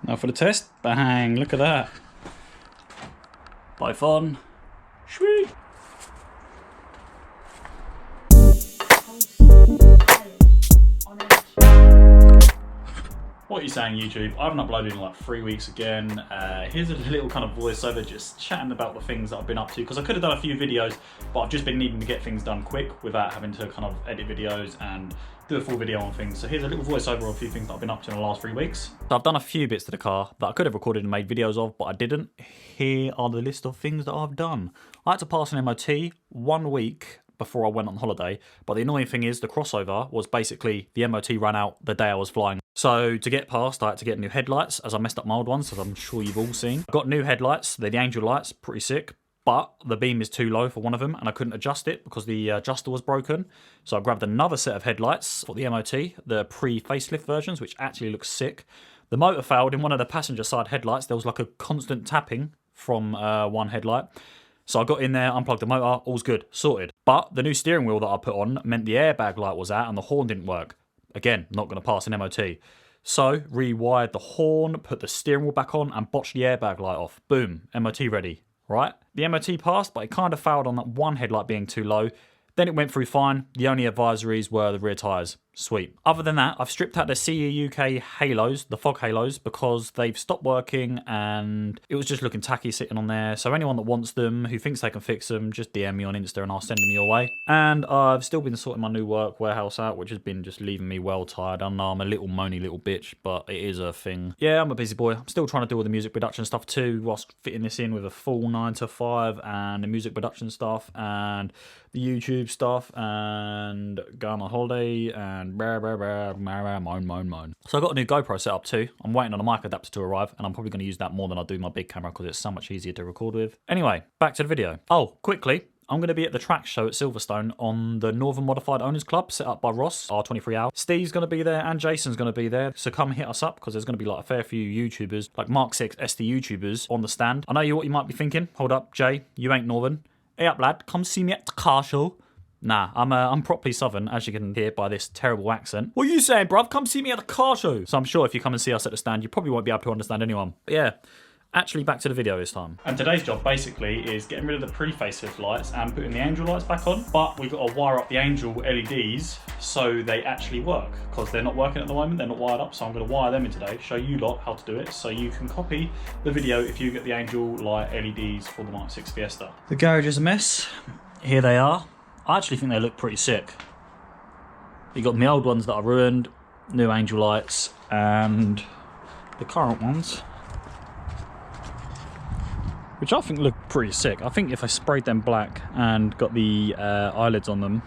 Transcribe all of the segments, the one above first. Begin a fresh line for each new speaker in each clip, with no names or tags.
Now for the test. Bang, look at that. Both on. Sweet. What are you saying, YouTube? I haven't uploaded in like 3 weeks again. Here's a little kind of voiceover just chatting about the things that I've been up to, because I could have done a few videos, but I've just been needing to get things done quick without having to kind of edit videos and do a full video on things. So here's a little voiceover of a few things that I've been up to in the last 3 weeks. So I've done a few bits to the car that I could have recorded and made videos of, but I didn't. Here are the list of things that I've done. I had to pass an MOT 1 week before I went on holiday, but the annoying thing is the crossover was basically the MOT ran out the day I was flying. So to get past, I had to get new headlights, as I messed up my old ones, as I'm sure you've all seen. I got new headlights, they're the Angel lights, pretty sick, but the beam is too low for one of them and I couldn't adjust it because the adjuster was broken. So I grabbed another set of headlights for the MOT, the pre-facelift versions, which actually looks sick. The motor failed in one of the passenger side headlights. There was like a constant tapping from one headlight. So I got in there, unplugged the motor, all's good, sorted. But the new steering wheel that I put on meant the airbag light was out and the horn didn't work. Again, not going to pass an MOT. So, rewired the horn, put the steering wheel back on and botched the airbag light off. Boom, MOT ready, right? The MOT passed, but it kind of failed on that one headlight being too low. Then it went through fine. The only advisories were the rear tyres. Sweet. Other than that, I've stripped out the CE UK halos, the fog halos, because they've stopped working and it was just looking tacky sitting on there. So anyone that wants them, who thinks they can fix them, just DM me on Insta and I'll send them your way. And I've still been sorting my new work warehouse out, which has been just leaving me well tired. I know I'm a little moany little bitch, but it is a thing. Yeah, I'm a busy boy. I'm still trying to do all the music production stuff too, whilst fitting this in with a full 9 to 5 and the music production stuff and the YouTube stuff and go on a holiday and moan. So I got a new GoPro set up too. I'm waiting on a mic adapter to arrive and I'm probably going to use that more than I do my big camera because it's so much easier to record with. Anyway, back to the video. Oh, quickly, I'm going to be at the track show at Silverstone on the Northern Modified Owners Club set up by Ross, our 23 hour. Steve's going to be there and Jason's going to be there. So come hit us up because there's going to be like a fair few YouTubers, like MK6 SD YouTubers on the stand. I know what you might be thinking. Hold up, Jay, you ain't Northern. Hey up lad, come see me at the car show. Nah, I'm properly southern, as you can hear by this terrible accent. What are you saying, bruv? Come see me at the car show. So I'm sure if you come and see us at the stand, you probably won't be able to understand anyone. But yeah, actually back to the video this time. And today's job basically is getting rid of the pre-facelift lights and putting the Angel lights back on. But we've got to wire up the Angel LEDs so they actually work, because they're not working at the moment, they're not wired up. So I'm going to wire them in today, show you lot how to do it, so you can copy the video if you get the Angel light LEDs for the MK6 Fiesta. The garage is a mess. Here they are. I actually think they look pretty sick. You got my old ones that I ruined, new Angel lights, and the current ones, which I think look pretty sick. I think if I sprayed them black and got the eyelids on them,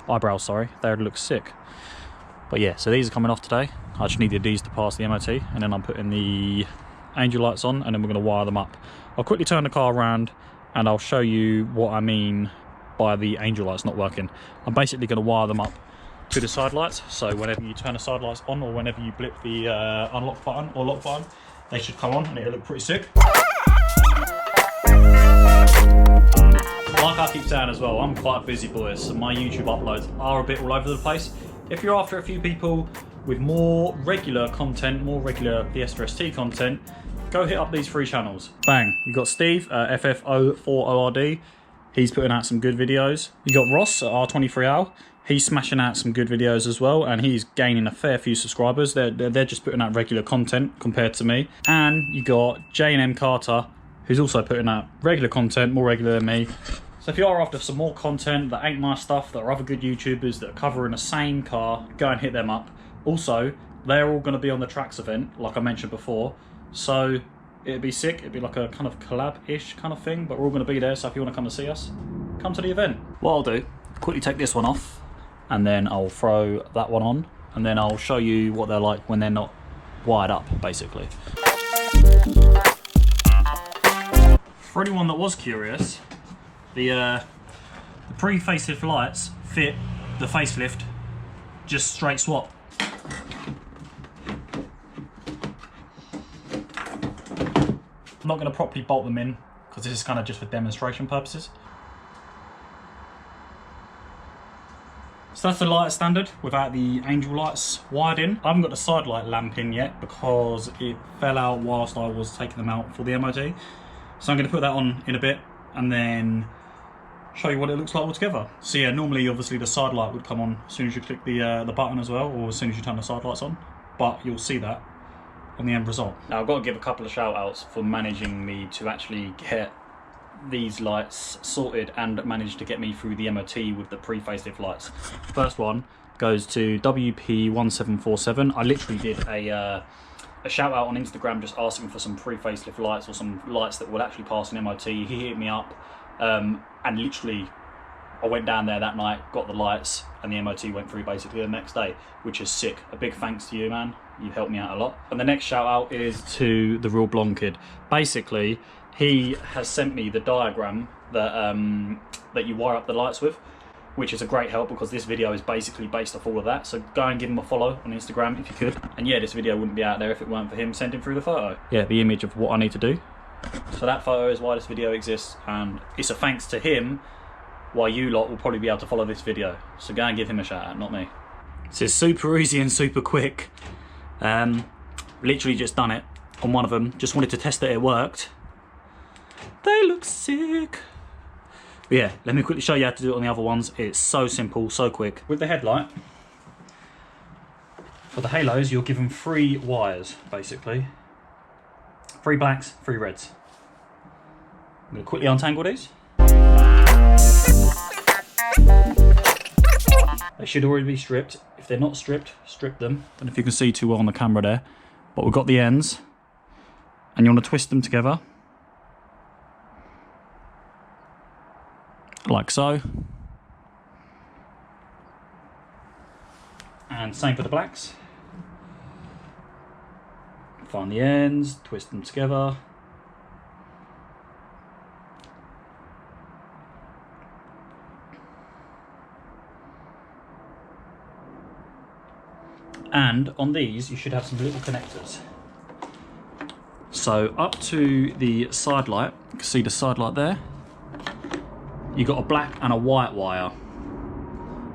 eyebrows sorry, they would look sick. But yeah, so these are coming off today. I just needed these to pass the MOT, and then I'm putting the Angel lights on, and then we're going to wire them up. I'll quickly turn the car around and I'll show you what I mean by the Angel lights not working. I'm basically going to wire them up to the side lights, so whenever you turn the side lights on or whenever you blip the unlock button or lock button, they should come on and it'll look pretty sick. Like I keep saying as well, I'm quite a busy boy, so my YouTube uploads are a bit all over the place. If you're after a few people with more regular content, more regular Fiesta ST content, go hit up these 3 channels. Bang, you got Steve, FF04ORD. He's putting out some good videos. You got Ross at R23 Al. He's smashing out some good videos as well, and he's gaining a fair few subscribers. They're just putting out regular content compared to me. And you got J and M Carter, who's also putting out regular content, more regular than me. So if you are after some more content that ain't my stuff, that are other good YouTubers that are covering the same car, go and hit them up. Also, they're all going to be on the Tracks event, like I mentioned before. So it'd be sick. It'd be like a kind of collab-ish kind of thing, but we're all going to be there, so if you want to come and see us, come to the event. What I'll do, quickly take this one off, and then I'll throw that one on, and then I'll show you what they're like when they're not wired up, basically. For anyone that was curious, the pre-facelift lights fit the facelift, just straight swap. I'm not going to properly bolt them in because this is kind of just for demonstration purposes. So So that's the light standard without the angel lights wired in. I haven't got the side light lamp in yet because it fell out whilst I was taking them out for the MOT. So I'm going to put that on in a bit and then show you what it looks like altogether. So yeah, normally obviously the side light would come on as soon as you click the button as well, or as soon as you turn the side lights on, but you'll see that on the end result. Now I've got to give a couple of shout outs for managing me to actually get these lights sorted and managed to get me through the MOT with the pre-facelift lights. First one goes to WP1747. I literally did a shout out on Instagram just asking for some pre-facelift lights or some lights that will actually pass an MOT. He hit me up and literally I went down there that night, got the lights, and the MOT went through basically the next day, which is sick. A big thanks to you, man. You've helped me out a lot. And the next shout out is to the Real Blonde Kid. Basically, he has sent me the diagram that that you wire up the lights with, which is a great help because this video is basically based off all of that. So go and give him a follow on Instagram if you could. And yeah, this video wouldn't be out there if it weren't for him sending through the photo. Yeah, the image of what I need to do. So that photo is why this video exists, and it's a thanks to him why you lot will probably be able to follow this video. So go and give him a shout out, not me. So it's super easy and super quick. Literally just done it on one of them. Just wanted to test that it worked. They look sick. But yeah, let me quickly show you how to do it on the other ones. It's so simple, so quick. With the headlight, for the halos, you'll give them 3 wires, basically. 3 blacks, 3 reds. I'm going to quickly untangle these. They should already be stripped. If they're not stripped, strip them. I don't know if you can see too well on the camera there, but we've got the ends, and you want to twist them together. Like so. And same for the blacks. Find the ends, twist them together. And on these, you should have some little connectors. So up to the side light, you can see the side light there. You've got a black and a white wire.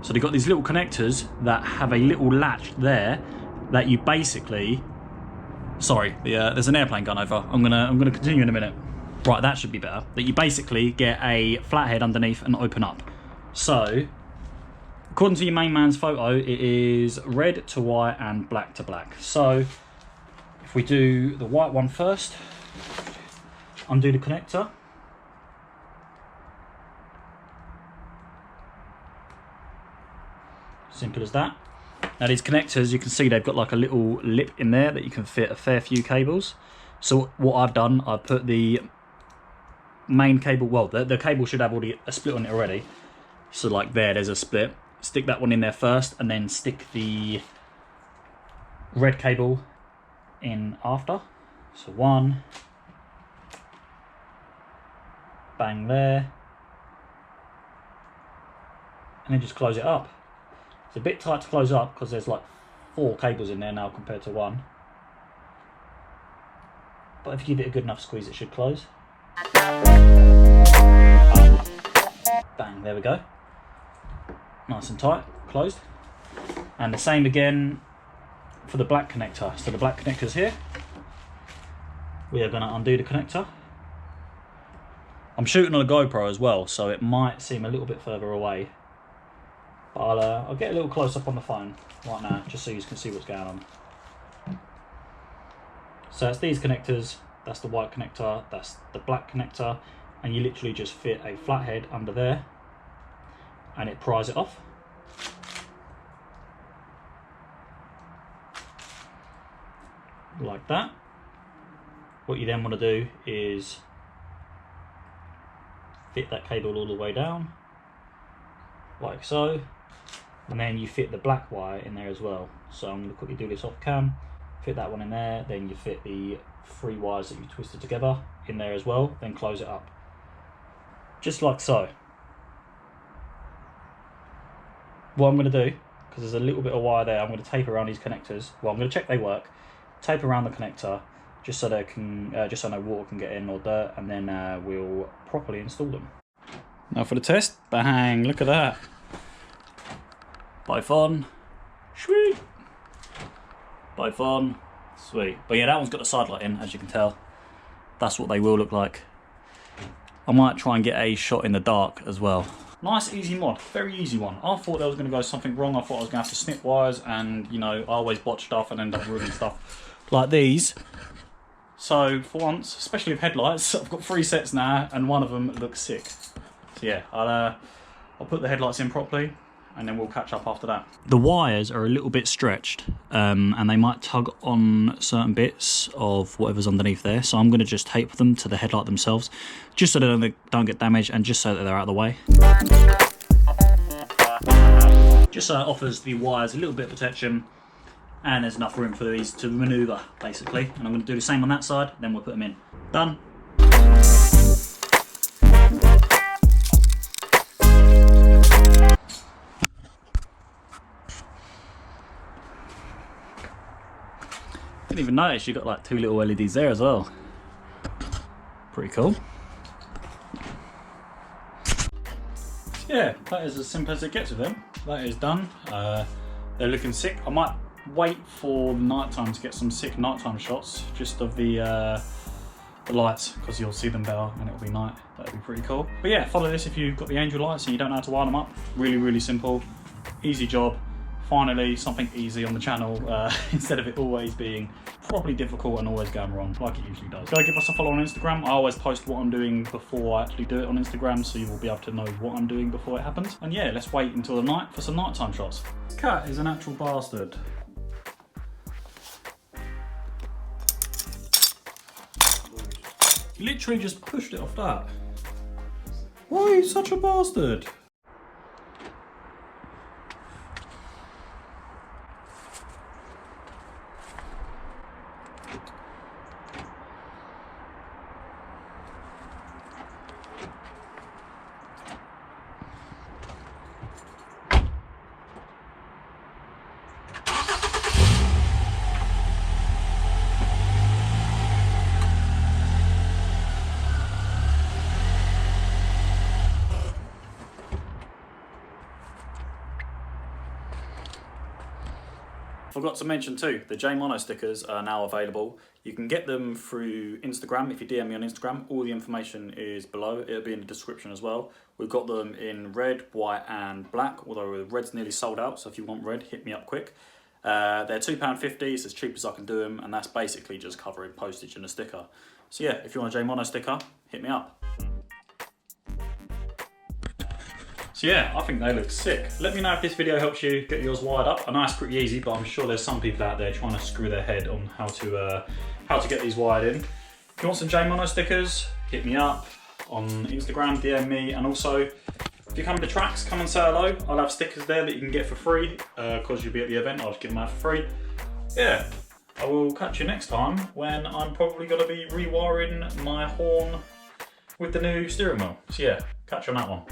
So they've got these little connectors that have a little latch there that you basically... Sorry, there's an airplane gone over. I'm gonna continue in a minute. Right, that should be better. That you basically get a flathead underneath and open up. So, according to your main man's photo, it is red to white and black to black. So, if we do the white one first, undo the connector. Simple as that. Now these connectors, you can see they've got like a little lip in there that you can fit a fair few cables. So what I've done, I've put the main cable, well the cable should have already a split on it already. So like there's a split. Stick that one in there first and then stick the red cable in after. So one, bang there, and then just close it up. It's a bit tight to close up because there's like 4 cables in there now compared to 1. But if you give it a good enough squeeze, it should close. Bang, there we go. Nice and tight, closed. And the same again for the black connector. So the black connector's here. We are going to undo the connector. I'm shooting on a GoPro as well, so it might seem a little bit further away. I'll get a little close up on the phone right now, just so you can see what's going on. So it's these connectors, that's the white connector, that's the black connector, and you literally just fit a flathead under there, and it pries it off. Like that. What you then want to do is fit that cable all the way down, like so. And then you fit the black wire in there as well. So I'm going to quickly do this off cam. Fit that one in there, then you fit the 3 wires that you twisted together in there as well, then close it up. Just like so. What I'm going to do, because there's a little bit of wire there, I'm going to tape around these connectors. Well, I'm going to check they work. Tape around the connector, just so they can, just so no water can get in or dirt, and then we'll properly install them. Now for the test, bang, look at that. Both on. Sweet. Both on. Sweet. But yeah, that one's got the side light in, as you can tell. That's what they will look like. I might try and get a shot in the dark as well. Nice, easy mod. Very easy one. I thought there was going to go something wrong. I thought I was going to have to snip wires, and, you know, I always botch stuff and end up ruining stuff like these. So, for once, especially with headlights, I've got 3 sets now, and one of them looks sick. So yeah, I'll put the headlights in properly, and then we'll catch up after that. The wires are a little bit stretched, and they might tug on certain bits of whatever's underneath there, so I'm going to just tape them to the headlight themselves, just so they don't get damaged, and just so that they're out of the way. Just so it offers the wires a little bit of protection, and there's enough room for these to manoeuvre, basically. And I'm going to do the same on that side, then we'll put them in. Done. Didn't even notice you got like 2 little LEDs there as well. Pretty cool. Yeah, that is as simple as it gets with them. That is done. They're looking sick. I might wait for nighttime to get some sick nighttime shots, just of the lights, because you'll see them better when it'll be night. That'd be pretty cool. But yeah, follow this if you've got the angel lights and you don't know how to wire them up. Really, really simple, easy job. Finally, something easy on the channel, instead of it always being properly difficult and always going wrong, like it usually does. Go give us a follow on Instagram. I always post what I'm doing before I actually do it on Instagram, so you will be able to know what I'm doing before it happens. And yeah, let's wait until the night for some nighttime shots. This cat is an actual bastard. He literally just pushed it off that. Why are you such a bastard? Forgot to mention too, the Jaymono stickers are now available. You can get them through Instagram. If you DM me on Instagram, all the information is below. It'll be in the description as well. We've got them in red, white and black, although the red's nearly sold out, so if you want red, hit me up quick. They're £2.50, it's as cheap as I can do them, and that's basically just covering postage and a sticker. So yeah, if you want a Jaymono sticker, hit me up. So yeah, I think they look sick. Let me know if this video helps you get yours wired up. I know it's pretty easy, but I'm sure there's some people out there trying to screw their head on how to get these wired in. If you want some Jaymono stickers, hit me up on Instagram, DM me, and also if you come to tracks, come and say hello. I'll have stickers there that you can get for free, because you'll be at the event. I'll just give them out for free. Yeah, I will catch you next time when I'm probably going to be rewiring my horn with the new steering wheel. So yeah, catch you on that one.